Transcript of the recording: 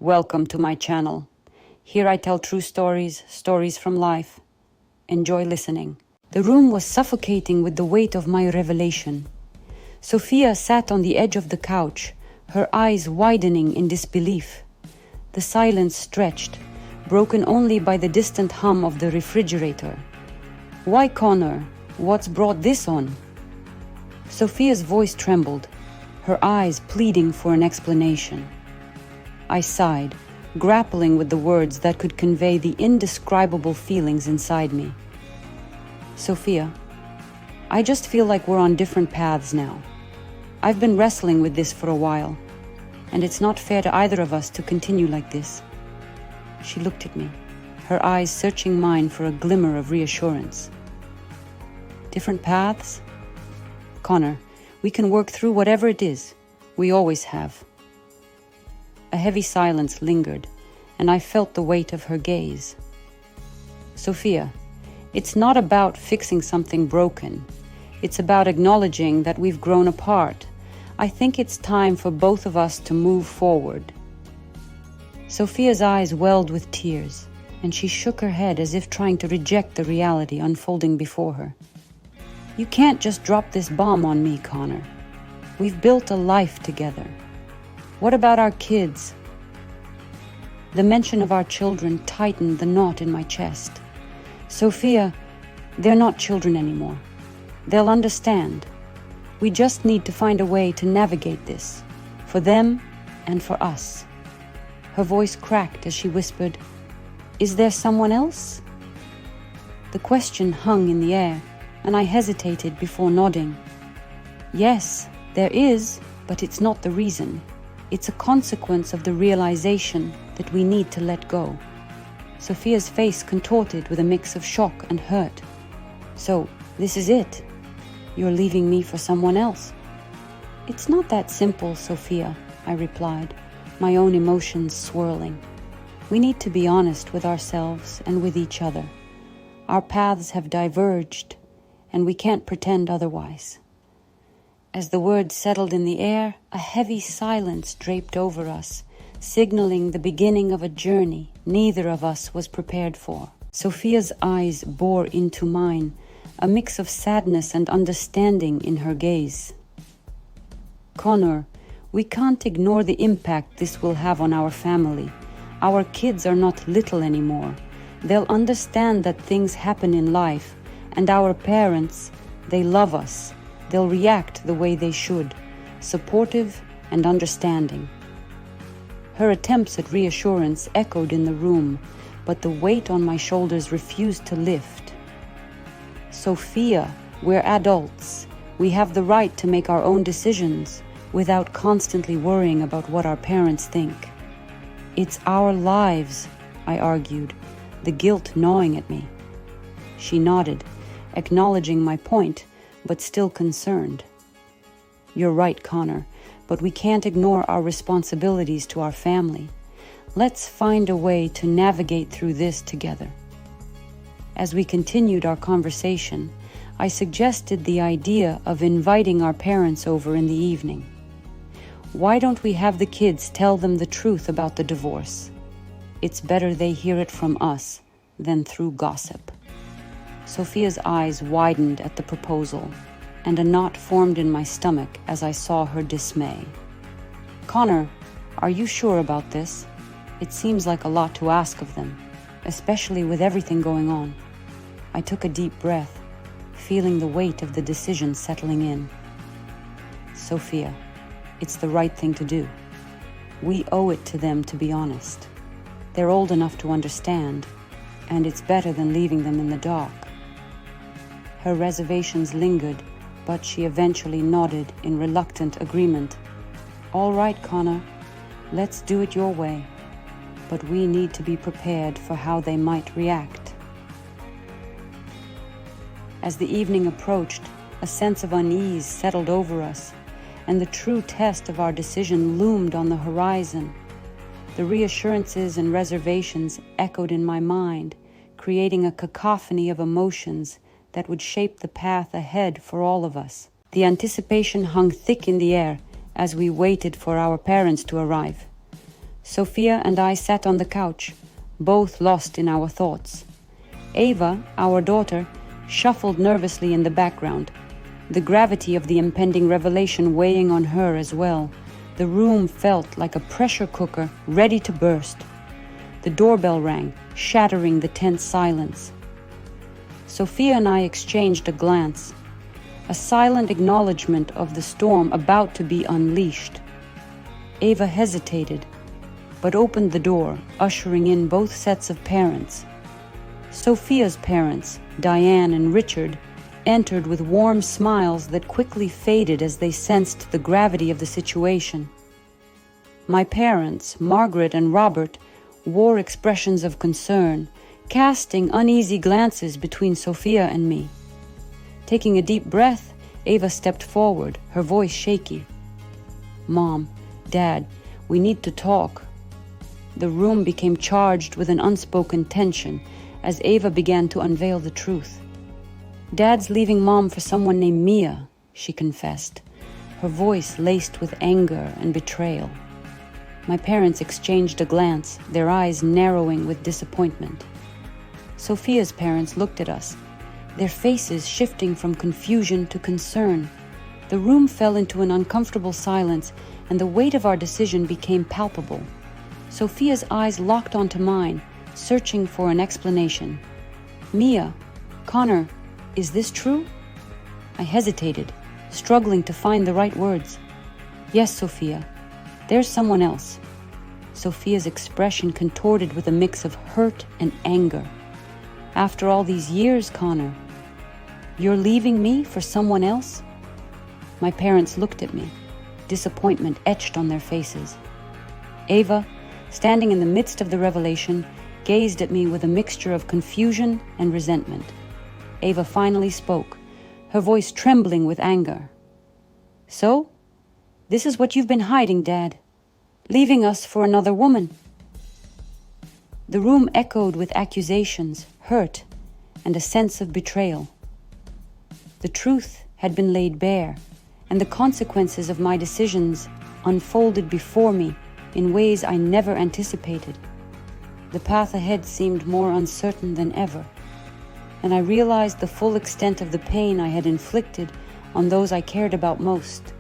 Welcome to my channel. Here I tell true stories, stories from life. Enjoy listening. The room was suffocating with the weight of my revelation. Sophia sat on the edge of the couch, her eyes widening in disbelief. The silence stretched, broken only by the distant hum of the refrigerator. "Why, Connor? What's brought this on?" Sophia's voice trembled, her eyes pleading for an explanation. I sighed, grappling with the words that could convey the indescribable feelings inside me. "Sophia, I just feel like we're on different paths now. I've been wrestling with this for a while, and it's not fair to either of us to continue like this." She looked at me, her eyes searching mine for a glimmer of reassurance. "Different paths? Connor, we can work through whatever it is. We always have." A heavy silence lingered, and I felt the weight of her gaze. "Sophia, it's not about fixing something broken. It's about acknowledging that we've grown apart. I think it's time for both of us to move forward." Sophia's eyes welled with tears, and she shook her head as if trying to reject the reality unfolding before her. "You can't just drop this bomb on me, Connor. We've built a life together. What about our kids?" The mention of our children tightened the knot in my chest. "Sophia, they're not children anymore. They'll understand. We just need to find a way to navigate this, for them and for us." Her voice cracked as she whispered, "Is there someone else?" The question hung in the air, and I hesitated before nodding. "Yes, there is, but it's not the reason. It's a consequence of the realization that we need to let go." Sophia's face contorted with a mix of shock and hurt. "So, this is it? You're leaving me for someone else?" "It's not that simple, Sophia," I replied, my own emotions swirling. "We need to be honest with ourselves and with each other. Our paths have diverged, and we can't pretend otherwise." As the words settled in the air, a heavy silence draped over us, signaling the beginning of a journey neither of us was prepared for. Sophia's eyes bore into mine, a mix of sadness and understanding in her gaze. "Connor, we can't ignore the impact this will have on our family. Our kids are not little anymore. They'll understand that things happen in life, and our parents, they love us. They'll react the way they should, supportive and understanding." Her attempts at reassurance echoed in the room, but the weight on my shoulders refused to lift. "Sophia, we're adults. We have the right to make our own decisions without constantly worrying about what our parents think." "It's our lives," I argued, the guilt gnawing at me. She nodded, acknowledging my point, but still concerned. "You're right, Connor, but we can't ignore our responsibilities to our family. Let's find a way to navigate through this together." As we continued our conversation, I suggested the idea of inviting our parents over in the evening. "Why don't we have the kids tell them the truth about the divorce? It's better they hear it from us than through gossip." Sophia's eyes widened at the proposal, and a knot formed in my stomach as I saw her dismay. "Connor, are you sure about this? It seems like a lot to ask of them, especially with everything going on." I took a deep breath, feeling the weight of the decision settling in. "Sophia, it's the right thing to do. We owe it to them to be honest. They're old enough to understand, and it's better than leaving them in the dark." Her reservations lingered, but she eventually nodded in reluctant agreement. "All right, Connor, let's do it your way, but we need to be prepared for how they might react." As the evening approached, a sense of unease settled over us, and the true test of our decision loomed on the horizon. The reassurances and reservations echoed in my mind, creating a cacophony of emotions that would shape the path ahead for all of us. The anticipation hung thick in the air as we waited for our parents to arrive. Sophia and I sat on the couch, both lost in our thoughts. Ava, our daughter, shuffled nervously in the background, the gravity of the impending revelation weighing on her as well. The room felt like a pressure cooker ready to burst. The doorbell rang, shattering the tense silence. Sophia and I exchanged a glance, a silent acknowledgement of the storm about to be unleashed. Ava hesitated, but opened the door, ushering in both sets of parents. Sophia's parents, Diane and Richard, entered with warm smiles that quickly faded as they sensed the gravity of the situation. My parents, Margaret and Robert, wore expressions of concern, casting uneasy glances between Sophia and me. Taking a deep breath, Ava stepped forward, her voice shaky. "Mom, Dad, we need to talk." The room became charged with an unspoken tension as Ava began to unveil the truth. "Dad's leaving Mom for someone named Mia," she confessed, her voice laced with anger and betrayal. My parents exchanged a glance, their eyes narrowing with disappointment. Sophia's parents looked at us, their faces shifting from confusion to concern. The room fell into an uncomfortable silence, and the weight of our decision became palpable. Sophia's eyes locked onto mine, searching for an explanation. "Mia, Connor, is this true?" I hesitated, struggling to find the right words. "Yes, Sophia, there's someone else." Sophia's expression contorted with a mix of hurt and anger. "After all these years, Connor, you're leaving me for someone else?" My parents looked at me, disappointment etched on their faces. Ava, standing in the midst of the revelation, gazed at me with a mixture of confusion and resentment. Ava finally spoke, her voice trembling with anger. "So, this is what you've been hiding, Dad, leaving us for another woman." The room echoed with accusations, hurt, and a sense of betrayal. The truth had been laid bare, and the consequences of my decisions unfolded before me in ways I never anticipated. The path ahead seemed more uncertain than ever, and I realized the full extent of the pain I had inflicted on those I cared about most.